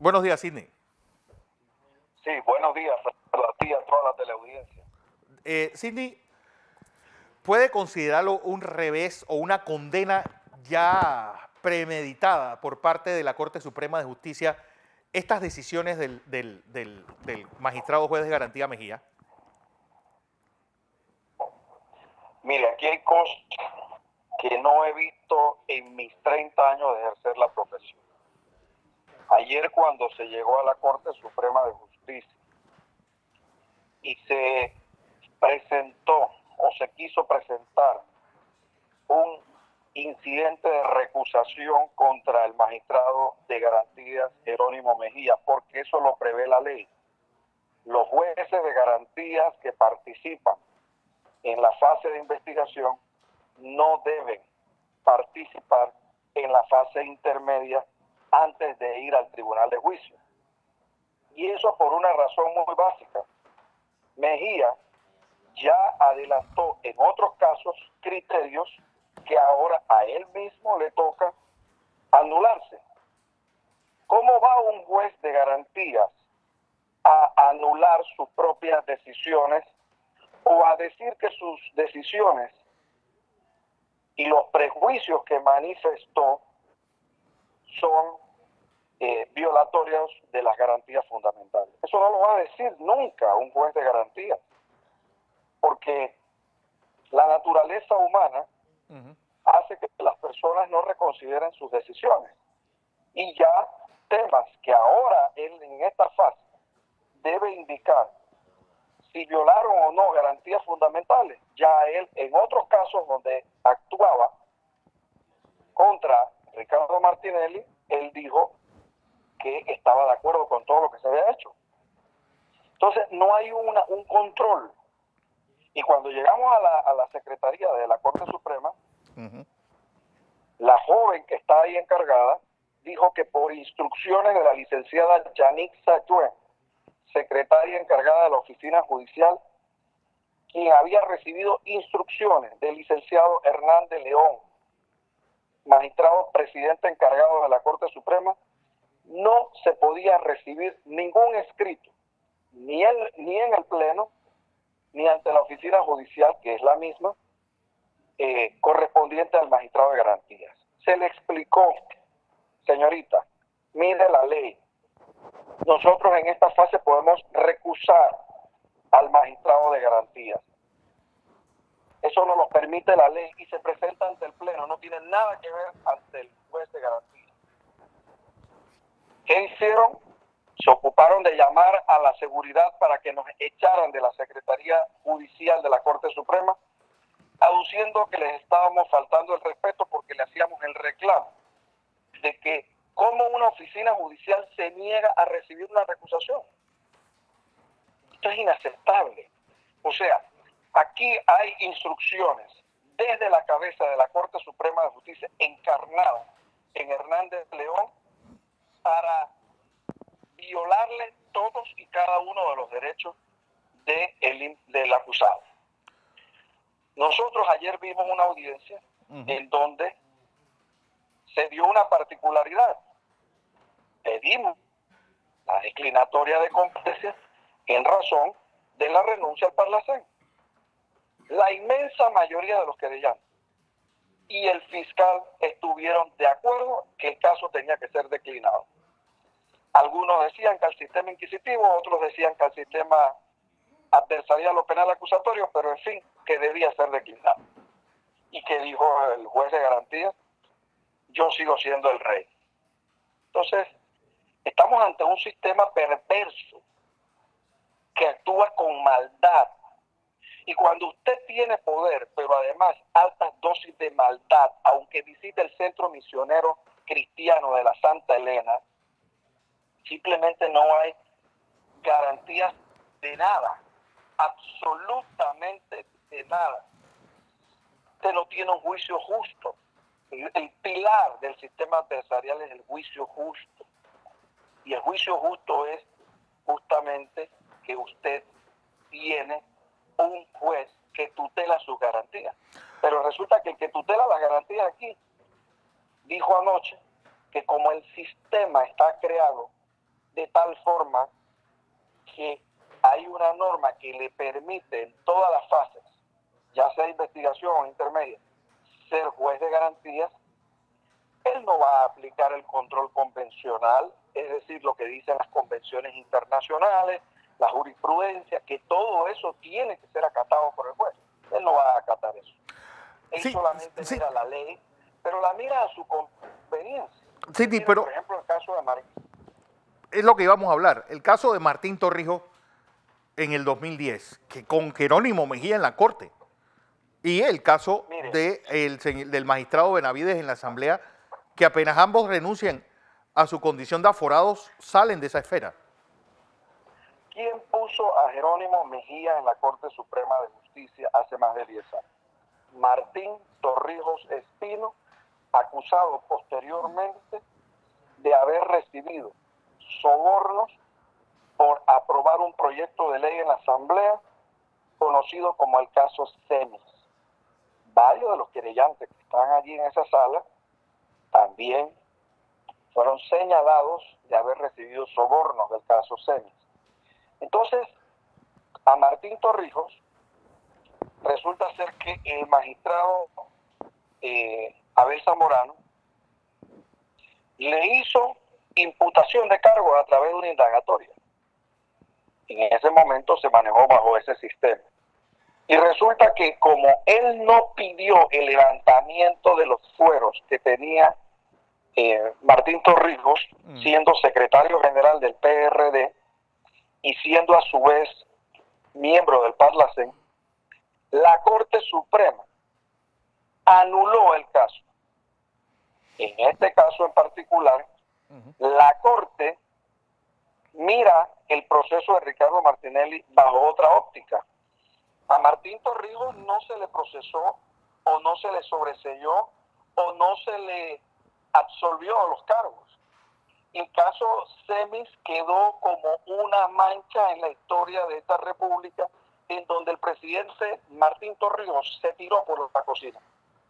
Buenos días, Sidney. Sí, buenos días a ti y a toda la teleaudiencia. Sidney, ¿puede considerarlo un revés o una condena ya premeditada por parte de la Corte Suprema de Justicia estas decisiones del magistrado juez de garantía Mejía? Mire, aquí hay cosas que no he visto en mis 30 años de ejercer la profesión. Ayer cuando se llegó a la Corte Suprema de Justicia y se presentó o se quiso presentar un incidente de recusación contra el magistrado de garantías Jerónimo Mejía, porque eso lo prevé la ley. Los jueces de garantías que participan en la fase de investigación no deben participar en la fase intermedia antes de ir al tribunal de juicio. Y eso por una razón muy básica. Mejía ya adelantó en otros casos criterios que ahora a él mismo le toca anularse. ¿Cómo va un juez de garantías a anular sus propias decisiones o a decir que sus decisiones y los prejuicios que manifestó son violatorios de las garantías fundamentales? Eso no lo va a decir nunca un juez de garantías, porque la naturaleza humana hace que las personas no reconsideren sus decisiones. Y ya temas que ahora él en esta fase debe indicar si violaron o no garantías fundamentales, ya él en otros casos donde actuaba contra Ricardo Martinelli, él dijo que estaba de acuerdo con todo lo que se había hecho. Entonces no hay un control. Y cuando llegamos a la Secretaría de la Corte Suprema, la joven que está ahí encargada dijo que por instrucciones de la licenciada Yannick Sayuen, secretaria encargada de la oficina judicial, quien había recibido instrucciones del licenciado Hernández León, magistrado presidente encargado de la Corte Suprema, no se podía recibir ningún escrito, ni en el Pleno, ni ante la oficina judicial, que es la misma, correspondiente al magistrado de garantías. Se le explicó, señorita, mire la ley. Nosotros en esta fase podemos recusar al magistrado de garantías. Eso no lo permite la ley y se presenta ante el Pleno. No tiene nada que ver ante el juez de garantías. ¿Qué hicieron? Se ocuparon de llamar a la seguridad para que nos echaran de la Secretaría Judicial de la Corte Suprema, aduciendo que les estábamos faltando el respeto porque le hacíamos el reclamo de que cómo una oficina judicial se niega a recibir una recusación. Esto es inaceptable. O sea, aquí hay instrucciones desde la cabeza de la Corte Suprema de Justicia encarnada en Hernández León para violarle todos y cada uno de los derechos del acusado. Nosotros ayer vimos una audiencia en donde se dio una particularidad. Pedimos la declinatoria de competencia en razón de la renuncia al Parlacén. La inmensa mayoría de los querellantes y el fiscal estuvieron de acuerdo que el caso tenía que ser declinado. Algunos decían que al sistema inquisitivo, otros decían que al sistema adversarial o penal acusatorio, pero en fin, que debía ser declinado. Y que dijo el juez de garantía, yo sigo siendo el rey. Entonces, estamos ante un sistema perverso que actúa con maldad. Y cuando usted tiene poder, pero además altas dosis de maldad, aunque visite el centro misionero cristiano de la Santa Elena, simplemente no hay garantías de nada, absolutamente de nada. Usted no tiene un juicio justo. El pilar del sistema adversarial es el juicio justo. Y el juicio justo es justamente que usted tiene un juez que tutela sus garantías. Pero resulta que el que tutela las garantías aquí dijo anoche que como el sistema está creado de tal forma que hay una norma que le permite en todas las fases, ya sea investigación o intermedia, ser juez de garantías, él no va a aplicar el control convencional, es decir, lo que dicen las convenciones internacionales, la jurisprudencia, que todo eso tiene que ser acatado por el juez. Él no va a acatar eso. Él solamente mira la ley, pero la mira a su conveniencia. Sí, mira, pero por ejemplo, el caso de Martín. Es lo que íbamos a hablar. El caso de Martín Torrijos en el 2010, que con Jerónimo Mejía en la corte. Y el caso del magistrado Benavides en la asamblea, que apenas ambos renuncian a su condición de aforados, salen de esa esfera. ¿Quién puso a Jerónimo Mejía en la Corte Suprema de Justicia hace más de 10 años? Martín Torrijos Espino, acusado posteriormente de haber recibido sobornos por aprobar un proyecto de ley en la Asamblea conocido como el caso Cemis. Varios de los querellantes que están allí en esa sala también fueron señalados de haber recibido sobornos del caso Cemis. Entonces, a Martín Torrijos resulta ser que el magistrado Abel Zamorano le hizo imputación de cargos a través de una indagatoria. En ese momento se manejó bajo ese sistema. Y resulta que como él no pidió el levantamiento de los fueros que tenía Martín Torrijos, siendo secretario general del PRD y siendo a su vez miembro del Parlacén, la Corte Suprema anuló el caso. En este caso en particular, la Corte mira el proceso de Ricardo Martinelli bajo otra óptica. A Martín Torrijos no se le procesó o no se le sobreseyó o no se le absolvió los cargos. El caso Cemis quedó como una mancha en la historia de esta república, en donde el presidente Martín Torrijos se tiró por la cocina,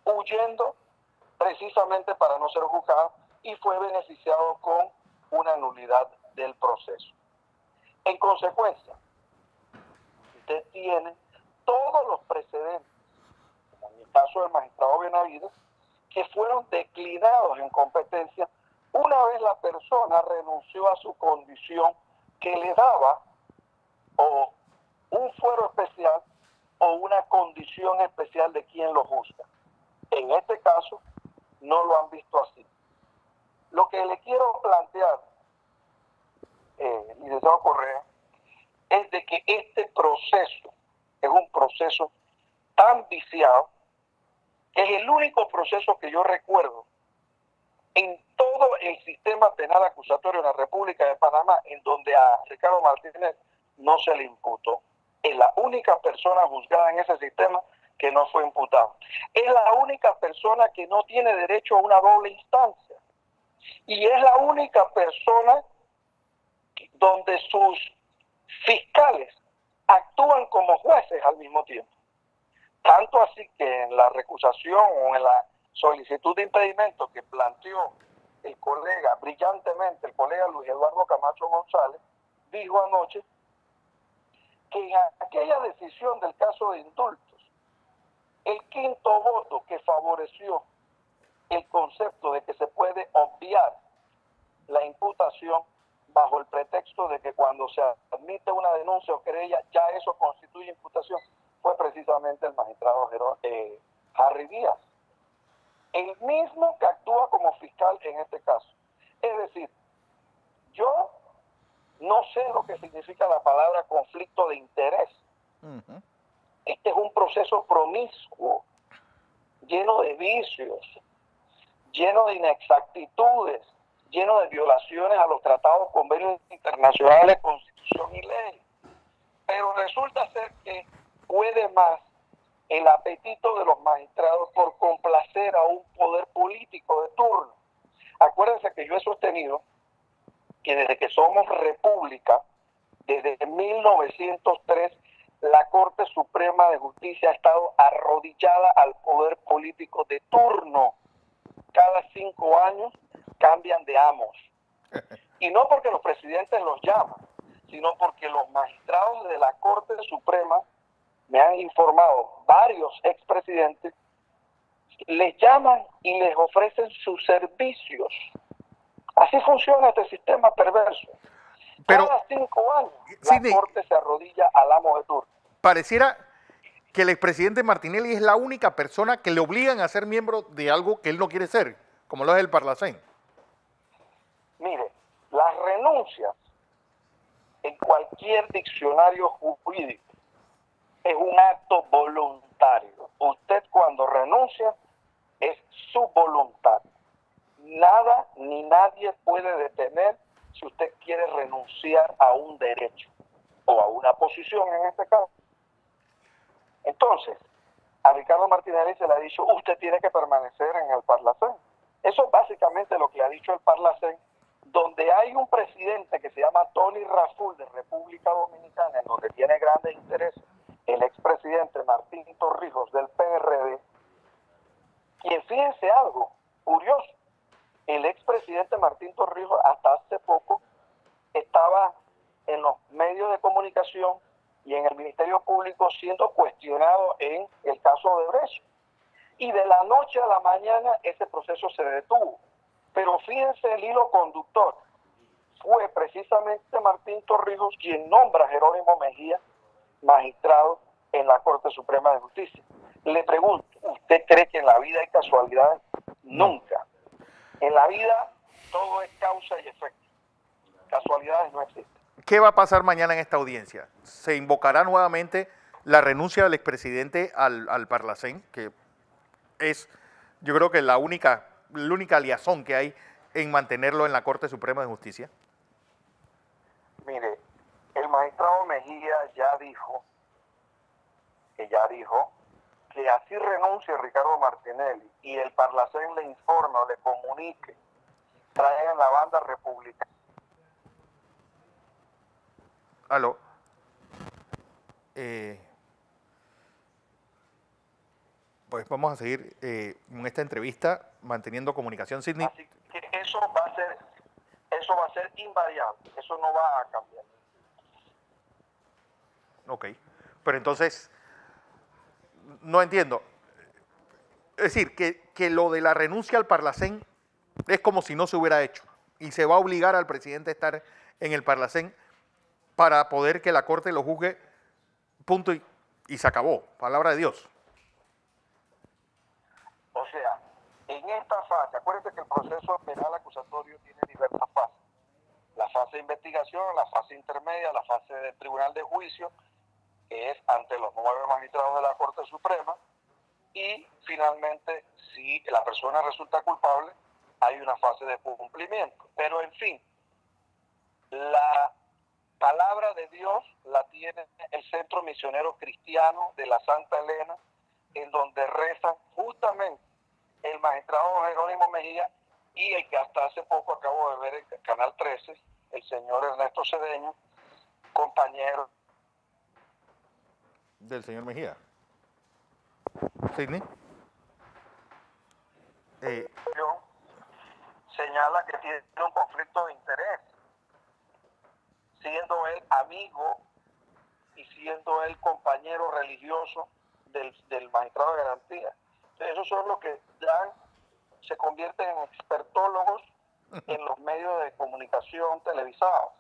huyendo precisamente para no ser juzgado, y fue beneficiado con una nulidad del proceso. En consecuencia, usted tiene todos los precedentes, como en el caso del magistrado Benavides, que fueron declinados en competencia una vez la persona renunció a su condición que le daba o un fuero especial o una condición especial de quien lo juzga. En este caso, no lo han visto así. Lo que le quiero plantear, licenciado Correa, es de que este proceso es un proceso tan viciado que es el único proceso que yo recuerdo en todo el sistema penal acusatorio de la República de Panamá en donde a Ricardo Martínez no se le imputó. Es la única persona juzgada en ese sistema que no fue imputado. Es la única persona que no tiene derecho a una doble instancia. Y es la única persona donde sus fiscales actúan como jueces al mismo tiempo. Tanto así que en la recusación o en la solicitud de impedimento que planteó el colega, brillantemente, el colega Luis Eduardo Camacho González, dijo anoche que en aquella decisión del caso de indultos, el quinto voto que favoreció el concepto de que se puede obviar la imputación bajo el pretexto de que cuando se admite una denuncia o querella ya eso constituye imputación, fue precisamente el magistrado Harry Díaz, el mismo que actúa como fiscal en este caso. Es decir, yo no sé lo que significa la palabra conflicto de interés. Este es un proceso promiscuo, lleno de vicios, lleno de inexactitudes, lleno de violaciones a los tratados, convenios internacionales, constitución y ley. Pero resulta ser que puede más el apetito de los magistrados por complacer a un poder político de turno. Acuérdense que yo he sostenido que desde que somos república, desde 1903, la Corte Suprema de Justicia ha estado arrodillada al poder político de turno. Cada 5 años cambian de amos. Y no porque los presidentes los llaman, sino porque los magistrados de la Corte Suprema, me han informado varios expresidentes, les llaman y les ofrecen sus servicios. Así funciona este sistema perverso. Pero, cada 5 años Sidney, la Corte se arrodilla al amo de turno. pareciera que el expresidente Martinelli es la única persona que le obligan a ser miembro de algo que él no quiere ser, como lo es el Parlacén. Mire, las renuncias en cualquier diccionario jurídico es un acto voluntario. Usted cuando renuncia es su voluntad. Nada ni nadie puede detener si usted quiere renunciar a un derecho o a una posición en este caso. Entonces, a Ricardo Martinelli se le ha dicho, usted tiene que permanecer en el Parlacén. Eso es básicamente lo que ha dicho el Parlacén, donde hay un presidente que se llama Tony Raful de República Dominicana, en donde tiene grandes intereses, el expresidente Martín Torrijos del PRD, quien, fíjense algo curioso, el expresidente Martín Torrijos hasta hace poco estaba en los medios de comunicación y en el Ministerio Público siendo cuestionado en el caso de Brecht. Y de la noche a la mañana ese proceso se detuvo. Pero fíjense el hilo conductor. Fue precisamente Martín Torrijos quien nombra a Jerónimo Mejía magistrado en la Corte Suprema de Justicia. Le pregunto, ¿usted cree que en la vida hay casualidades? Nunca. En la vida todo es causa y efecto. Casualidades no existen. ¿Qué va a pasar mañana en esta audiencia? ¿Se invocará nuevamente la renuncia del expresidente al Parlacén, que es, yo creo que la única liazón que hay en mantenerlo en la Corte Suprema de Justicia? Mire, el magistrado Mejía ya dijo que así renuncie Ricardo Martinelli y el Parlacén le informe o le comunique, traigan la banda republicana. Aló. Pues vamos a seguir en esta entrevista manteniendo comunicación, Sidney. Así que eso va a ser invariable, eso no va a cambiar. Ok, pero entonces, no entiendo. Es decir, que lo de la renuncia al Parlacén es como si no se hubiera hecho y se va a obligar al presidente a estar en el Parlacén para poder que la Corte lo juzgue, punto y se acabó, palabra de Dios. O sea, en esta fase, acuérdense que el proceso penal acusatorio tiene diversas fases. La fase de investigación, la fase intermedia, la fase del tribunal de juicio, que es ante los 9 magistrados de la Corte Suprema, y finalmente, si la persona resulta culpable, hay una fase de cumplimiento. Pero en fin, la palabra de Dios la tiene el Centro Misionero Cristiano de la Santa Elena, en donde rezan justamente el magistrado Jerónimo Mejía y el que hasta hace poco acabo de ver en Canal 13, el señor Ernesto Cedeño, compañero Del señor Mejía. Sidney. señala que tiene un conflicto de interés, siendo él amigo y siendo él compañero religioso del magistrado de garantía. Entonces, esos son los que se convierten en expertólogos en los medios de comunicación televisados.